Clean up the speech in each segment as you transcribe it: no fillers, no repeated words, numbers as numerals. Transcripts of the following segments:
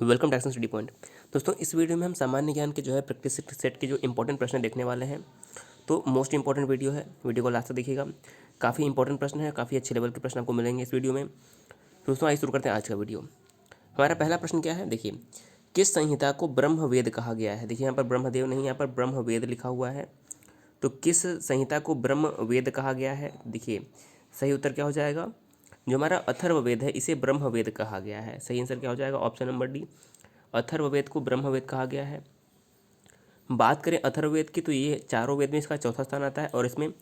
Welcome to action study point. दोस्तों, इस video में हम सामान्य ज्ञान के प्रैक्टिस सेट के जो इंपॉर्टेंट प्रश्न देखने वाले हैं। तो मोस्ट इंपॉर्टेंट वीडियो है, वीडियो को लास्ट तक देखिएगा। काफ़ी इंपॉर्टेंट प्रश्न है, काफ़ी अच्छे लेवल के प्रश्न आपको मिलेंगे इस वीडियो में। तो दोस्तों आइए शुरू करते हैं आज का वीडियो। हमारा पहला प्रश्न क्या है, देखिए, किस संहिता को ब्रह्म वेद कहा गया है। देखिए यहाँ पर ब्रह्मदेव नहीं, यहाँ पर ब्रह्म वेद लिखा हुआ है। तो किस संहिता को ब्रह्म वेद कहा गया है। देखिए सही उत्तर क्या हो जाएगा, जो हमारा अथर्ववेद है इसे ब्रह्मवेद कहा गया है। सही आंसर क्या हो जाएगा, ऑप्शन नंबर डी, अथर्ववेद को ब्रह्मवेद कहा गया है। बात करें अथर्ववेद की तो ये चारों वेद में इसका चौथा स्थान आता है और इसमें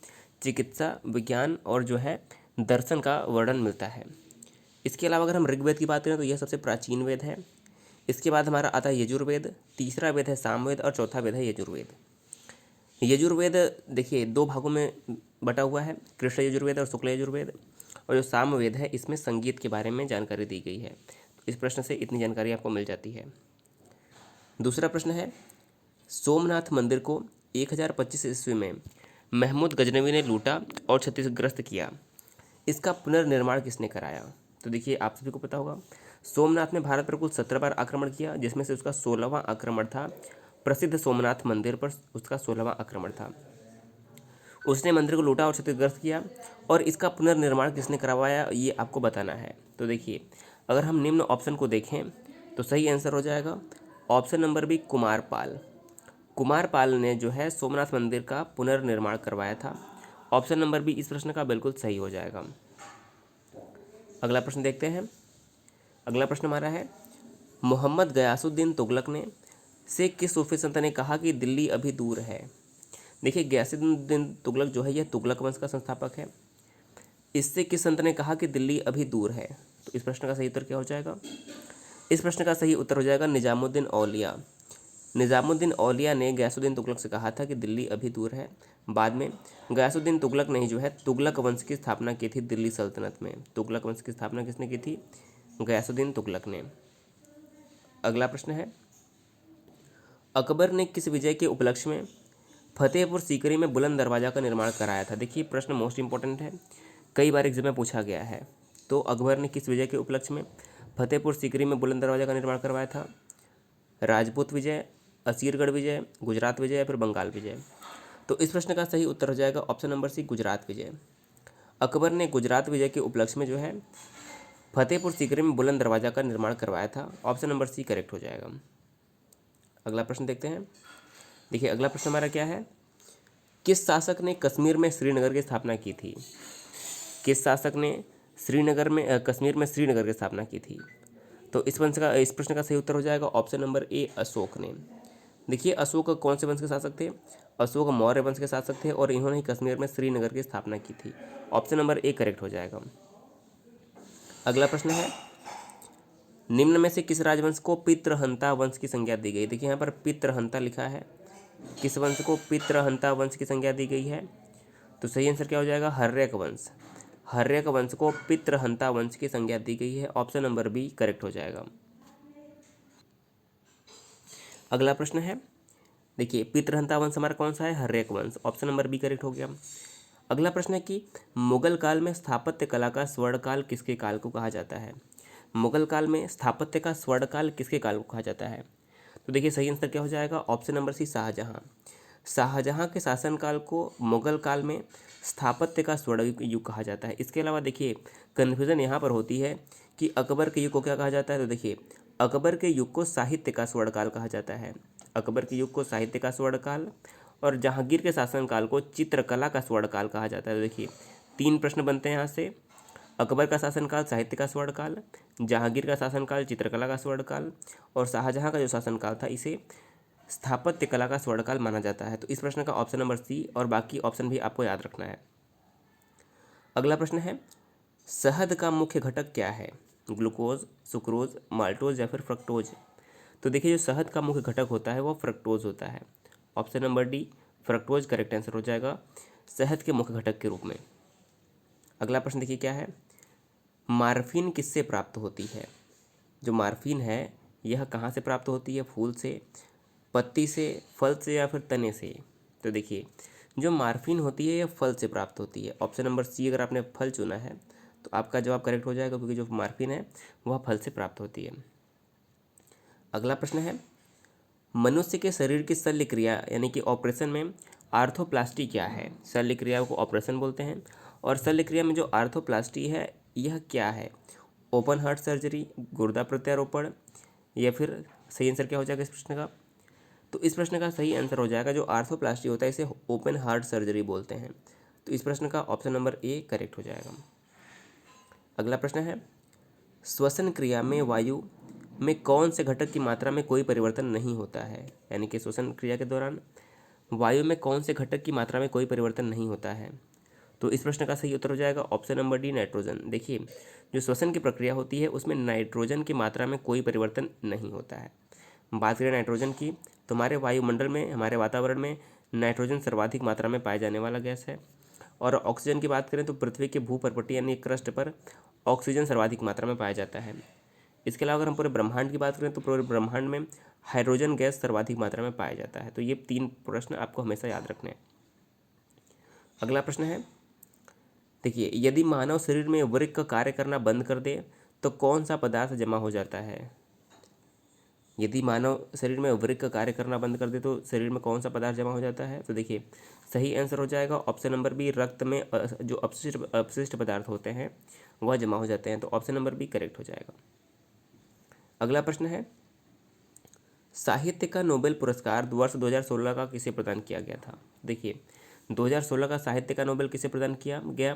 चिकित्सा, विज्ञान और दर्शन का वर्णन मिलता है। इसके अलावा अगर हम ऋग्वेद की बात करें तो यह सबसे प्राचीन वेद है। इसके बाद हमारा आता है यजुर्वेद, तीसरा वेद है सामवेद और चौथा वेद है यजुर्वेद। यजुर्वेद देखिए दो भागों में बटा हुआ है, कृष्ण यजुर्वेद और शुक्ल यजुर्वेद। और जो सामवेद है इसमें संगीत के बारे में जानकारी दी गई है। इस प्रश्न से इतनी जानकारी आपको मिल जाती है। दूसरा प्रश्न है, सोमनाथ मंदिर को 1025 ईस्वी में महमूद गजनवी ने लूटा और क्षतिग्रस्त किया। इसका पुनर्निर्माण किसने कराया। तो देखिए आप सभी को पता होगा, सोमनाथ ने भारत पर कुल 17 बार आक्रमण किया, जिसमें से उसका 16वां आक्रमण था। प्रसिद्ध सोमनाथ मंदिर पर उसका 16वां आक्रमण था। उसने मंदिर को लूटा और क्षतिग्रस्त किया, और इसका पुनर्निर्माण किसने करवाया ये आपको बताना है। तो देखिए अगर हम निम्न ऑप्शन को देखें तो सही आंसर हो जाएगा option number B, Kumarpal. Kumarpal ने सोमनाथ मंदिर का पुनर्निर्माण करवाया था। ऑप्शन नंबर बी इस प्रश्न का बिल्कुल सही हो जाएगा। अगला प्रश्न देखते हैं। अगला प्रश्न हमारा है, मोहम्मद गयासुद्दीन तुगलक ने से किस सूफी संत ने कहा कि दिल्ली अभी दूर है। देखिए गयासुद्दीन तुगलक यह तुगलक वंश का संस्थापक है। इससे किस संत ने कहा कि दिल्ली अभी दूर है। तो इस प्रश्न का सही उत्तर क्या हो जाएगा, इस प्रश्न का सही उत्तर हो जाएगा निजामुद्दीन औलिया। निजामुद्दीन औलिया ने गयासुद्दीन तुगलक से कहा था कि दिल्ली अभी दूर है। बाद में गयासुद्दीन तुगलक ने तुगलक वंश की स्थापना की थी दिल्ली सल्तनत में। तुगलक वंश की स्थापना किसने की थी, गयासुद्दीन तुगलक ने। अगला प्रश्न है, अकबर ने किस विजय के उपलक्ष्य में फतेहपुर सीकरी में बुलंद दरवाजा का निर्माण कराया था। देखिए प्रश्न मोस्ट इंपॉर्टेंट है, कई बार एग्जाम में पूछा गया है। तो अकबर ने किस विजय के उपलक्ष्य में फतेहपुर सीकरी में बुलंद दरवाजा का निर्माण करवाया था। राजपूत विजय, असीरगढ़ विजय, गुजरात विजय या फिर बंगाल विजय। तो इस प्रश्न का सही उत्तर हो जाएगा ऑप्शन नंबर सी, गुजरात विजय। अकबर ने गुजरात विजय के उपलक्ष्य में फतेहपुर सीकरी में बुलंद दरवाजा का निर्माण करवाया था। ऑप्शन नंबर सी करेक्ट हो जाएगा। अगला प्रश्न देखते हैं। देखिए अगला प्रश्न हमारा क्या है, किस शासक ने कश्मीर में श्रीनगर की स्थापना की थी। किस शासक ने कश्मीर में श्रीनगर की स्थापना की थी। तो इस प्रश्न का सही उत्तर हो जाएगा ऑप्शन नंबर ए, अशोक ने। देखिए अशोक कौन से वंश के शासक थे, अशोक मौर्य वंश के शासक थे और इन्होंने ही कश्मीर में श्रीनगर की स्थापना की थी। ऑप्शन नंबर ए करेक्ट हो जाएगा। अगला प्रश्न है, निम्न में से किस राजवंश को पितृहंता वंश की संज्ञा दी गई। देखिए यहाँ पर पितृहंता लिखा है, किस वंश को पितृहंता वंश की संज्ञा दी गई है। तो सही आंसर क्या हो जाएगा, हर्यक वंश। हर्यक वंश को पितृहंता वंश की संज्ञा दी गई है। ऑप्शन नंबर बी करेक्ट हो जाएगा। अगला प्रश्न है, देखिए पितृहंता वंश हमारा कौन सा है, हर्यक वंश। ऑप्शन नंबर बी करेक्ट हो गया। अगला प्रश्न है कि मुगल काल में स्थापत्य कला का स्वर्णकाल किसके काल को कहा जाता है। मुगल काल में स्थापत्य का स्वर्णकाल किसके काल को कहा जाता है। तो देखिए सही आंसर क्या हो जाएगा, option number C, Shahjahan. Shahjahan के शासनकाल को मुगल काल में स्थापत्य का स्वर्ण युग कहा जाता है। इसके अलावा देखिए कन्फ्यूज़न यहाँ पर होती है कि अकबर के युग को क्या कहा जाता है। तो देखिए अकबर के युग को साहित्य का स्वर्णकाल कहा जाता है। अकबर के युग को साहित्य का स्वर्णकाल और जहांगीर के शासनकाल को चित्रकला का स्वर्णकाल कहा जाता है। तो देखिए 3 प्रश्न बनते हैं यहाँ से, अकबर का शासनकाल साहित्य का स्वर्णकाल, जहांगीर का शासनकाल चित्रकला का स्वर्णकाल और शाहजहां का जो शासनकाल था इसे स्थापत्य कला का स्वर्णकाल माना जाता है। तो इस प्रश्न का ऑप्शन नंबर सी और बाकी ऑप्शन भी आपको याद रखना है। अगला प्रश्न है, शहद का मुख्य घटक क्या है, ग्लूकोज, सुक्रोज, माल्टोज या फिर फ्रक्टोज। तो देखिए जो शहद का मुख्य घटक होता है वो फ्रक्टोज होता है। Option number D, fructose correct answer हो जाएगा शहद के मुख्य घटक के रूप में। अगला प्रश्न देखिए क्या है, मार्फिन किससे प्राप्त होती है। जो मार्फिन है यह कहाँ से प्राप्त होती है, फूल से, पत्ती से, फल से या फिर तने से। तो देखिए जो मार्फिन होती है यह फल से प्राप्त होती है। ऑप्शन नंबर सी अगर आपने फल चुना है तो आपका जवाब करेक्ट हो जाएगा, क्योंकि जो मार्फिन है वह फल से प्राप्त होती है। अगला प्रश्न है, मनुष्य के शरीर की शल्य क्रिया यानी कि ऑपरेशन में आर्थोप्लास्टी क्या है? शल्य क्रिया को ऑपरेशन बोलते हैं, और शल्य क्रिया में जो आर्थोप्लास्टी है यह क्या है? ओपन हार्ट सर्जरी, गुर्दा प्रत्यारोपण, या फिर सही आंसर क्या हो जाएगा इस प्रश्न का? तो इस प्रश्न का सही आंसर हो जाएगा जो आर्थोप्लास्टी होता है इसे ओपन हार्ट सर्जरी बोलते हैं। तो इस प्रश्न का ऑप्शन नंबर ए करेक्ट हो जाएगा। अगला प्रश्न है, श्वसन क्रिया में वायु में कौन से घटक की मात्रा में कोई परिवर्तन नहीं होता है? यानी कि श्वसन क्रिया के दौरान वायु में कौन से घटक की मात्रा में कोई परिवर्तन नहीं होता है? तो इस प्रश्न का सही उत्तर हो जाएगा ऑप्शन नंबर डी, नाइट्रोजन। देखिए, जो श्वसन की प्रक्रिया होती है उसमें नाइट्रोजन की मात्रा में कोई परिवर्तन नहीं होता है। बात करें नाइट्रोजन की, तो हमारे वायुमंडल में, हमारे वातावरण में नाइट्रोजन सर्वाधिक मात्रा में पाए जाने वाला गैस है। और ऑक्सीजन की बात करें तो पृथ्वी के भूपर्पटी यानी क्रस्ट पर ऑक्सीजन सर्वाधिक मात्रा में पाया जाता है। इसके अलावा अगर हम पूरे ब्रह्मांड की बात करें तो पूरे ब्रह्मांड में हाइड्रोजन गैस सर्वाधिक मात्रा में पाया जाता है। तो ये 3 प्रश्न आपको हमेशा याद रखने हैं। अगला प्रश्न है, देखिए, यदि मानव शरीर में वृक्क कार्य करना बंद कर दे तो कौन सा पदार्थ जमा हो जाता है? यदि मानव शरीर में वृक्क कार्य करना बंद कर दे तो शरीर में कौन सा पदार्थ जमा हो जाता है? तो देखिए, सही आंसर हो जाएगा ऑप्शन नंबर बी, रक्त में जो अपशिष्ट पदार्थ होते हैं वह जमा हो जाते हैं। तो ऑप्शन नंबर बी करेक्ट हो जाएगा। अगला प्रश्न है, साहित्य का नोबेल पुरस्कार वर्ष 2016 का किसे प्रदान किया गया था? देखिए, 2016 का साहित्य का नोबेल किसे प्रदान किया गया?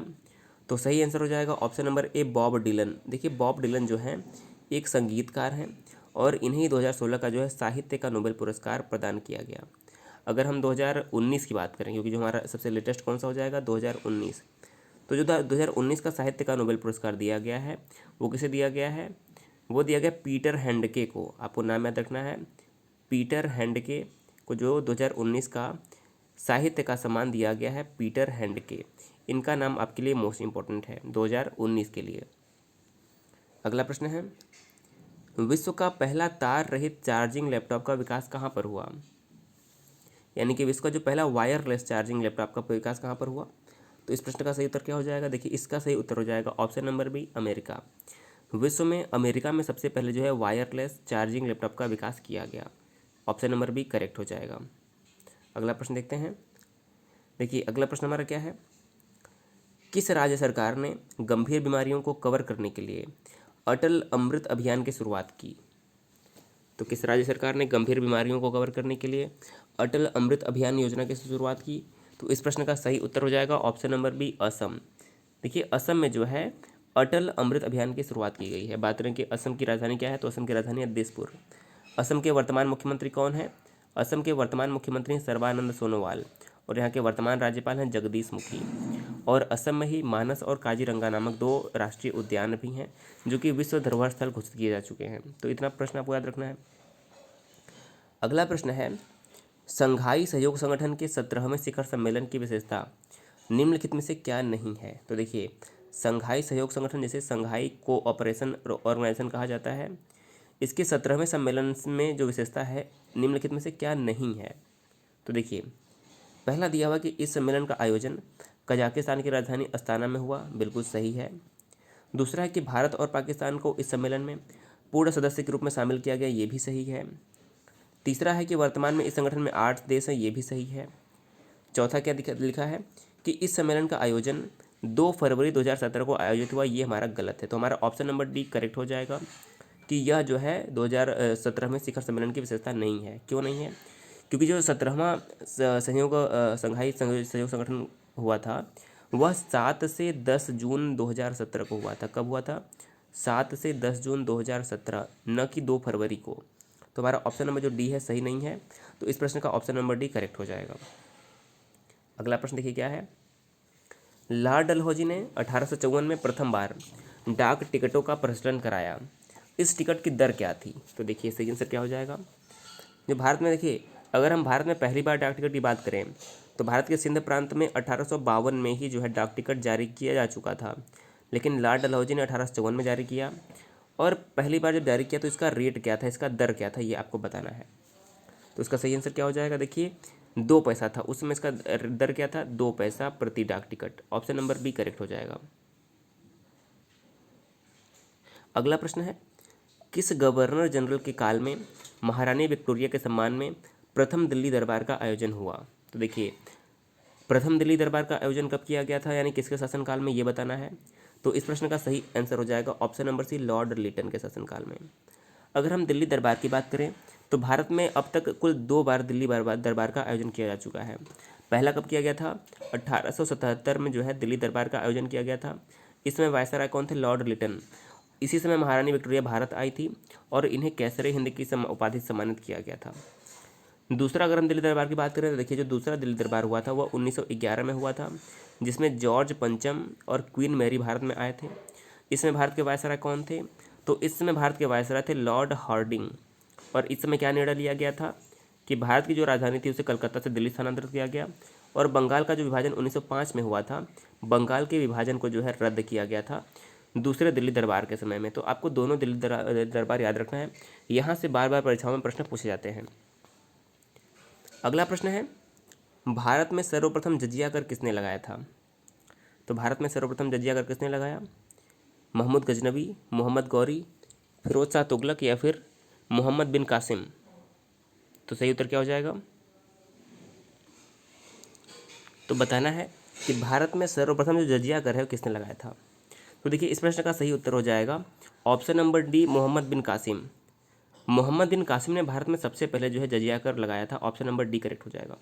तो सही आंसर हो जाएगा option number A, Bob Dylan. देखिए, बॉब डिलन जो है एक संगीतकार हैं और इन्हीं 2016 का जो है साहित्य का नोबेल पुरस्कार प्रदान किया गया। अगर हम 2019 की बात करें, क्योंकि जो हमारा सबसे लेटेस्ट कौन सा हो जाएगा 2019, तो जो 2019 का साहित्य का नोबेल पुरस्कार दिया गया है वो किसे दिया गया है? वो दिया गया पीटर हैंडके को। आपको नाम याद रखना है, पीटर हैंडके को जो 2019 का साहित्य का सम्मान दिया गया है, पीटर हैंडके। इनका नाम आपके लिए मोस्ट इंपॉर्टेंट है 2019 के लिए। अगला प्रश्न है, विश्व का पहला तार रहित चार्जिंग लैपटॉप का विकास कहाँ पर हुआ? यानी कि विश्व का जो पहला वायरलेस चार्जिंग लैपटॉप का विकास कहाँ पर हुआ? तो इस प्रश्न का सही उत्तर क्या हो जाएगा? देखिए, इसका सही उत्तर हो जाएगा ऑप्शन नंबर बी, अमेरिका। विश्व में अमेरिका में सबसे पहले जो है वायरलेस चार्जिंग लैपटॉप का विकास किया गया। ऑप्शन नंबर बी करेक्ट हो जाएगा। अगला प्रश्न देखते हैं। देखिए, अगला प्रश्न हमारा क्या है, किस राज्य सरकार ने गंभीर बीमारियों को कवर करने के लिए अटल अमृत अभियान की शुरुआत की? तो किस राज्य सरकार ने गंभीर बीमारियों को कवर करने के लिए अटल अमृत अभियान योजना की शुरुआत की? तो इस प्रश्न का सही उत्तर हो जाएगा ऑप्शन नंबर बी, असम। देखिए, असम में जो है अटल अमृत अभियान की शुरुआत की गई है। बात करें कि असम की राजधानी क्या है, तो असम की राजधानी है दिसपुर। असम के वर्तमान मुख्यमंत्री कौन है? असम के वर्तमान मुख्यमंत्री हैं सर्बानंद सोनोवाल, और यहाँ के वर्तमान राज्यपाल हैं जगदीश मुखी। और असम में ही मानस और काजीरंगा नामक 2 राष्ट्रीय उद्यान भी हैं जो कि विश्व धरोहर स्थल घोषित किए जा चुके हैं। तो इतना प्रश्न आपको याद रखना है। अगला प्रश्न है, संघाई सहयोग संगठन के 17वें शिखर सम्मेलन की विशेषता निम्नलिखित में से क्या नहीं है? तो देखिए, संघाई सहयोग संगठन जिसे संघाई कोऑपरेशन ऑर्गेनाइजेशन कहा जाता है, इसके 17वें सम्मेलन में जो विशेषता है निम्नलिखित में से क्या नहीं है? तो देखिए, पहला दिया हुआ कि इस सम्मेलन का आयोजन कजाकिस्तान की राजधानी अस्ताना में हुआ, बिल्कुल सही है। दूसरा है कि भारत और पाकिस्तान को इस सम्मेलन में पूर्ण सदस्य के रूप में शामिल किया गया, ये भी सही है। तीसरा है कि वर्तमान में इस संगठन में 8 देश हैं, ये भी सही है। चौथा क्या लिखा है कि इस सम्मेलन का आयोजन 2 फरवरी 2017 को आयोजित हुआ, ये हमारा गलत है। तो हमारा ऑप्शन नंबर डी करेक्ट हो जाएगा कि यह जो है 2017 में शिखर सम्मेलन की विशेषता नहीं है। क्यों नहीं है? क्योंकि जो 17वां संघाई सहयोग संगठन हुआ था वह 7 से 10 जून 2017 को हुआ था। कब हुआ था? 7 से 10 जून 2017, न कि 2 फरवरी को। तो हमारा ऑप्शन नंबर जो डी है सही नहीं है। तो इस प्रश्न का ऑप्शन नंबर डी करेक्ट हो जाएगा। अगला प्रश्न देखिए क्या है, लॉर्ड डलहौजी ने 1854 में प्रथम बार डाक टिकटों का प्रचलन कराया। इस टिकट की दर क्या थी? तो देखिए, सही आंसर क्या हो जाएगा, जो भारत में, देखिए, अगर हम भारत में पहली बार डाक टिकट की बात करें तो भारत के सिंध प्रांत में 1852 में ही जो है डाक टिकट जारी किया जा चुका था, लेकिन लॉर्ड डलहौजी ने 1854 में जारी किया। और पहली बार जब जारी किया तो इसका रेट क्या था, इसका दर क्या था, ये आपको बताना है। तो इसका सही आंसर क्या हो जाएगा, देखिए 2 पैसा था उसमें, इसका दर क्या था, 2 पैसा प्रति डाक टिकट। ऑप्शन नंबर बी करेक्ट हो जाएगा। अगला प्रश्न है, किस गवर्नर जनरल के काल में महारानी विक्टोरिया के सम्मान में प्रथम दिल्ली दरबार का आयोजन हुआ? तो देखिए, प्रथम दिल्ली दरबार का आयोजन कब किया गया था, यानी किसके शासनकाल में, ये बताना है। तो इस प्रश्न का सही आंसर हो जाएगा option number C, Lord Lytton के शासनकाल में। अगर हम दिल्ली दरबार की बात करें तो भारत में अब तक कुल 2 बार दिल्ली दरबार का आयोजन किया जा चुका है। पहला कब किया गया था? 1877 में जो है दिल्ली दरबार का आयोजन किया गया था। इसमें वायसराय कौन थे? लॉर्ड लिटन। इसी समय महारानी विक्टोरिया भारत आई थी और इन्हें कैसरे हिंद की उपाधि से सम्मानित किया गया था। दूसरा अगर हम दिल्ली दरबार की बात करें तो देखिए, जो दूसरा दिल्ली दरबार हुआ था वह 1911 में हुआ था, जिसमें जॉर्ज पंचम और क्वीन मैरी भारत में आए थे। इसमें भारत के वायसराय कौन थे? तो इस समय भारत के वायसराय थे लॉर्ड हार्डिंग। और इस समय क्या निर्णय लिया गया था कि भारत की जो राजधानी थी उसे कलकत्ता से दिल्ली स्थानांतरित किया गया, और बंगाल का जो विभाजन 1905 में हुआ था, बंगाल के विभाजन को जो है रद्द किया गया था दूसरे दिल्ली दरबार के समय में। तो आपको दोनों दिल्ली दरबार याद रखना है, यहाँ से बार बार परीक्षाओं में प्रश्न पूछे जाते हैं। अगला प्रश्न है, भारत में सर्वप्रथम जजिया कर किसने लगाया था? तो भारत में सर्वप्रथम जजिया कर किसने लगाया? महमूद गजनबी, मोहम्मद गौरी, फिरोज शाह तुगलक या फिर मोहम्मद बिन कासिम? तो सही उत्तर क्या हो जाएगा? तो बताना है कि भारत में सर्वप्रथम जो जजिया कर है वो किसने लगाया था। तो देखिए, इस प्रश्न का सही उत्तर हो जाएगा ऑप्शन नंबर डी, मोहम्मद बिन कासिम। मोहम्मद बिन कासिम ने भारत में सबसे पहले जो है जजिया कर लगाया था। ऑप्शन नंबर डी करेक्ट हो जाएगा।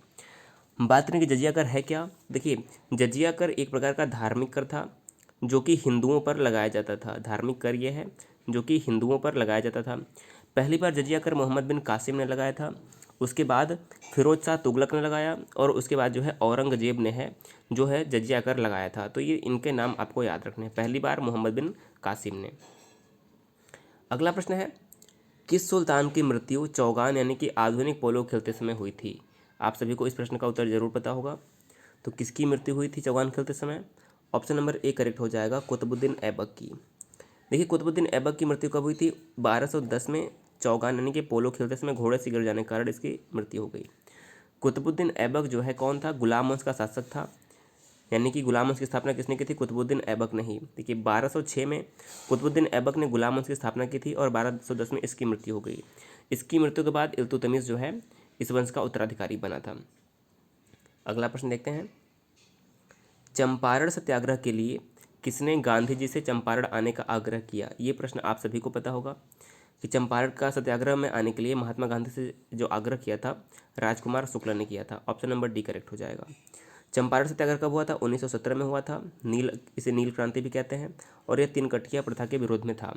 बात करें कि जजिया कर है क्या। देखिए, जजिया कर एक प्रकार का धार्मिक कर था जो कि हिंदुओं पर लगाया जाता था। धार्मिक कर ये है जो कि हिंदुओं पर लगाया जाता था। पहली बार जजिया कर मोहम्मद बिन कासिम ने लगाया था, उसके बाद फिरोज शाह तुगलक ने लगाया, और उसके बाद जो है औरंगजेब ने है जो है जजिया कर लगाया था। तो ये इनके नाम आपको याद रखने हैं। पहली बार मोहम्मद बिन कासिम ने। अगला प्रश्न है, किस सुल्तान की मृत्यु चौगान यानी कि आधुनिक पोलो खेलते समय हुई थी? आप सभी को इस प्रश्न का उत्तर जरूर पता होगा। तो किसकी मृत्यु हुई थी चौगान खेलते समय? ऑप्शन नंबर ए करेक्ट हो जाएगा, कुतुबुद्दीन ऐबक की। देखिए, कुतुबुद्दीन ऐबक की मृत्यु कब हुई थी? 1210 में चौगान यानी कि पोलो खेलते समय घोड़े से गिर जाने के कारण इसकी मृत्यु हो गई। कुतुबुद्दीन ऐबक जो है कौन था? गुलाम वंश का शासक था, यानी कि गुलाम वंश की स्थापना किसने की थी? कुतुबुद्दीन ऐबक ने ही। देखिए, 1206 में कुतुबुद्दीन ऐबक ने गुलाम वंश की स्थापना की थी और 1210 में इसकी मृत्यु हो गई। इसकी मृत्यु के बाद इल्तुतमिश जो है इस वंश का उत्तराधिकारी बना था। अगला प्रश्न देखते हैं, चंपारण सत्याग्रह के लिए किसने गांधी जी से चंपारण आने का आग्रह किया? ये प्रश्न आप सभी को पता होगा कि चंपारण का सत्याग्रह में आने के लिए महात्मा गांधी से जो आग्रह किया था राजकुमार शुक्ला ने किया था। ऑप्शन नंबर डी करेक्ट हो जाएगा। चंपारण सत्याग्रह कब हुआ था? 1917 में हुआ था। इसे नील क्रांति भी कहते हैं, और यह 3 कठिया प्रथा के विरोध में था।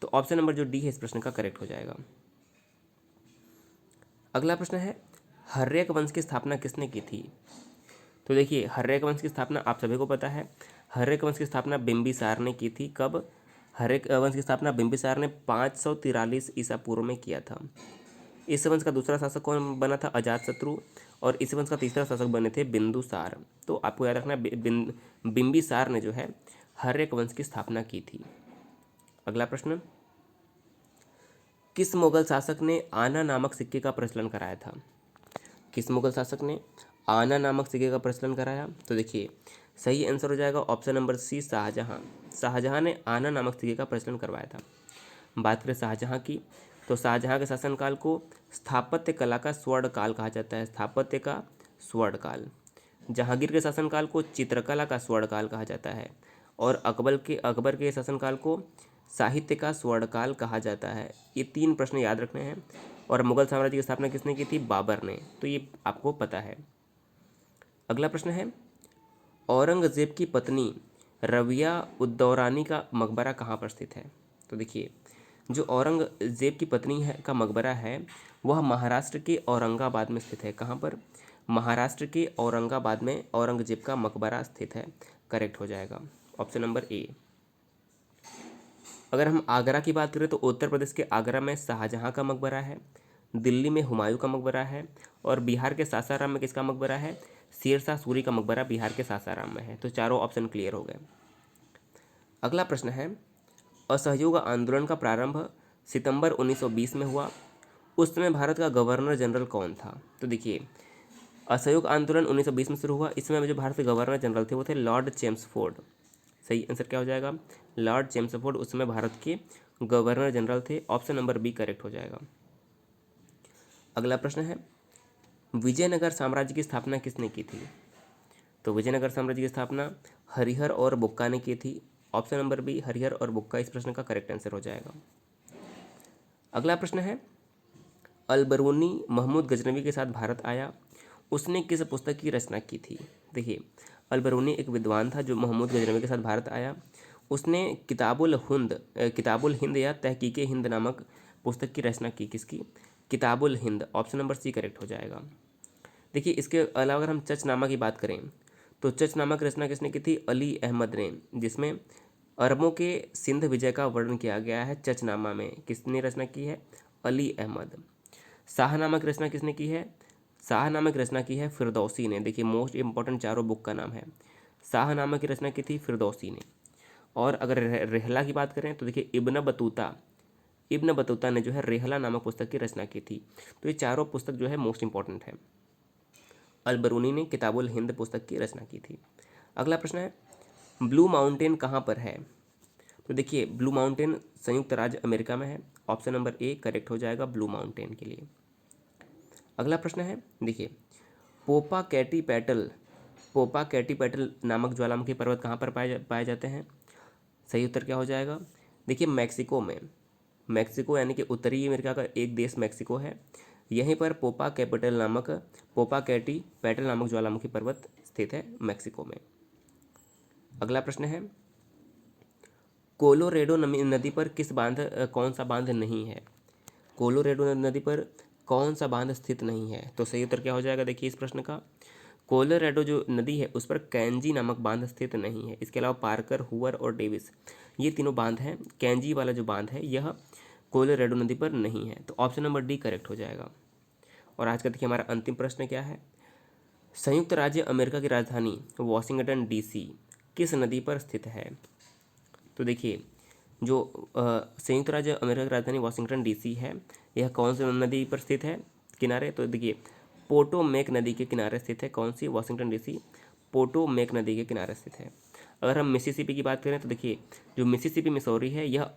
तो ऑप्शन नंबर जो डी है इस प्रश्न का करेक्ट हो जाएगा। अगला प्रश्न है, हर्यक वंश की स्थापना किसने की थी? तो देखिए, हर्यक वंश की स्थापना आप सभी को पता है। हर्यक वंश की स्थापना बिंबिसार ने की थी। कब? हर्यक वंश की स्थापना बिंबिसार ने 543 ईसा पूर्व में किया था। इस वंश का दूसरा शासक कौन बना था? अजातशत्रु। और इस वंश का तीसरा शासक बने थे बिंदुसार। तो आपको याद रखना बिंबिसार ने जो है हर्यक वंश की स्थापना की थी। अगला प्रश्न, किस मुगल शासक ने आना नामक सिक्के का प्रचलन कराया था? किस मुगल शासक ने आना नामक सिक्के का प्रचलन कराया? तो देखिए, सही आंसर हो जाएगा option number C, Shahjahan. Shahjahan ने आना नामक सिक्के का प्रचलन करवाया था। बात करें शाहजहां की, तो शाहजहां के शासनकाल को स्थापत्य कला का स्वर्ण काल कहा जाता है। स्थापत्य का स्वर्ण काल। जहांगीर के शासनकाल को चित्रकला का स्वर्ण काल कहा जाता है, और अकबर के शासनकाल को साहित्य का स्वर्णकाल कहा जाता है। ये 3 प्रश्न याद रखने हैं। और मुगल साम्राज्य की स्थापना किसने की थी? बाबर ने। तो ये आपको पता है। अगला प्रश्न है, औरंगजेब की पत्नी रबिया उद्दौरानी का मकबरा कहाँ पर स्थित है? तो देखिए, जो औरंगजेब की पत्नी है का मकबरा है वह महाराष्ट्र के औरंगाबाद में स्थित है। कहाँ पर? महाराष्ट्र के औरंगाबाद में औरंगजेब का मकबरा स्थित है। करेक्ट हो जाएगा ऑप्शन नंबर ए। अगर हम आगरा की बात करें तो उत्तर प्रदेश के आगरा में शाहजहां का मकबरा है, दिल्ली में हुमायूं का मकबरा है, और बिहार के सासाराम में किसका मकबरा है? शेरशाह सूरी का मकबरा बिहार के सासाराम में है। तो चारों ऑप्शन क्लियर हो गए। अगला प्रश्न है, असहयोग आंदोलन का प्रारंभ सितंबर 1920 में हुआ। उस समय भारत का गवर्नर जनरल कौन था? तो देखिए, असहयोग आंदोलन 1920 में शुरू हुआ। इस समय जो भारत के गवर्नर जनरल थे वो थे लॉर्ड चेम्सफोर्ड। सही आंसर क्या हो जाएगा? लॉर्ड चेम्सफोर्ड उस समय भारत के गवर्नर जनरल थे। ऑप्शन नंबर बी करेक्ट हो जाएगा। अगला प्रश्न है, विजयनगर साम्राज्य की स्थापना किसने की थी? तो विजयनगर साम्राज्य की स्थापना हरिहर और बुक्का ने की थी। ऑप्शन नंबर बी हरिहर और बुक्का इस प्रश्न का करेक्ट आंसर हो जाएगा। अगला प्रश्न है, अलबरूनी महमूद गजनवी के साथ भारत आया, उसने किस पुस्तक की रचना की थी? देखिए, अलबरूनी एक विद्वान था जो महमूद गजनवी के साथ भारत आया। उसने किताबुल हिंद या तहकीक हिंद नामक पुस्तक की रचना की। किसकी? Kitabul Hind. Option number C correct हो जाएगा। देखिए, इसके अलावा अगर हम चचनामा की बात करें तो चचनामा की रचना किसने की थी? अली अहमद ने, जिसमें अरबों के सिंध विजय का वर्णन किया गया है। चचनामा में किसने रचना की है? अली अहमद। शाहनामा की रचना किसने की है? शाहनामा की रचना की है फिरदौसी ने। देखिए, मोस्ट इंपॉर्टेंट चारों बुक का नाम है। शाहनामा की रचना की थी फिरदौसी ने। और अगर रेहला की बात करें तो देखिए, इब्न बतूता ने जो है रेहला नामक पुस्तक की रचना की थी। तो ये चारों पुस्तक जो है मोस्ट इंपॉर्टेंट है। अलबरूनी ने किताबुल हिंद पुस्तक की रचना की थी। अगला प्रश्न है, ब्लू माउंटेन कहाँ पर है? तो देखिए, ब्लू माउंटेन संयुक्त राज्य अमेरिका में है। ऑप्शन नंबर ए करेक्ट हो जाएगा ब्लू माउंटेन के लिए। अगला प्रश्न है, देखिए, पोपा कैटी पैटल नामक ज्वालामुखी पर्वत कहाँ पर पाए जाते हैं? सही उत्तर क्या हो जाएगा? देखिए, मैक्सिको में। मैक्सिको यानी कि उत्तरी अमेरिका का एक देश मैक्सिको है। यहीं पर पोपा कैटी पैटल नामक ज्वालामुखी पर्वत स्थित है मैक्सिको में। अगला प्रश्न है, कोलोरेडो नदी पर कौन सा बांध नहीं है? कोलोरेडो नदी पर कौन सा बांध स्थित नहीं है? तो सही उत्तर क्या हो जाएगा? देखिए, इस प्रश्न का कोलोरेडो जो नदी है उस पर कैंजी नामक बांध स्थित नहीं है। इसके अलावा पार्कर, हुवर और डेविस ये तीनों बांध हैं। कैंजी वाला जो बांध है यह कोलोरेडो नदी पर नहीं है। तो ऑप्शन नंबर डी करेक्ट हो जाएगा। और आज का देखिए हमारा अंतिम प्रश्न क्या है, संयुक्त राज्य अमेरिका की राजधानी वॉशिंगटन डीसी किस नदी पर स्थित है? तो देखिए, जो संयुक्त राज्य अमेरिका की राजधानी वॉशिंगटन डीसी है, यह कौन सी नदी पर स्थित है किनारे? तो देखिए, पोटोमेक नदी के किनारे स्थित है। कौन सी? वॉशिंगटन डीसी पोटोमेक नदी के किनारे स्थित है। अगर हम मिसिसिपी की बात करें तो देखिए, जो मिसिसिपी मिसौरी है यह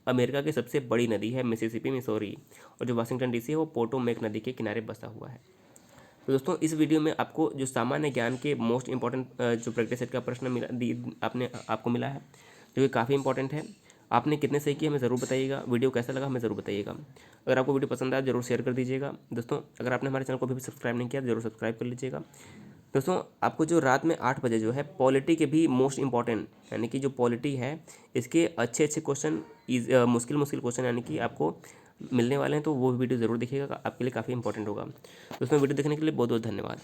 अमेरिका की सबसे बड़ी नदी है, मिसिसिपी मिसौरी। और जो वॉशिंगटन डीसी है वो पोटोमेक नदी के किनारे बसा हुआ है। तो दोस्तों, इस वीडियो में आपको जो सामान्य ज्ञान के मोस्ट इंपॉर्टेंट जो प्रैक्टिस सेट का प्रश्न आपको मिला है, जो कि काफ़ी इंपॉर्टेंट है। आपने कितने सही किए हमें ज़रूर बताइएगा। वीडियो कैसा लगा हमें ज़रूर बताइएगा। अगर आपको वीडियो पसंद आया जरूर शेयर कर दीजिएगा। दोस्तों, अगर आपने हमारे चैनल को अभी भी सब्सक्राइब नहीं किया जरूर सब्सक्राइब कर लीजिएगा। दोस्तों, आपको जो रात में 8 बजे जो है पॉलिटी के भी मोस्ट इंपॉर्टेंट यानी कि जो पॉलिटी है इसके अच्छे क्वेश्चन, मुश्किल क्वेश्चन यानी कि आपको मिलने वाले हैं। तो वो वीडियो ज़रूर देखिएगा, आपके लिए काफ़ी इंपॉर्टेंट होगा। दोस्तों, वीडियो देखने के लिए बहुत बहुत धन्यवाद।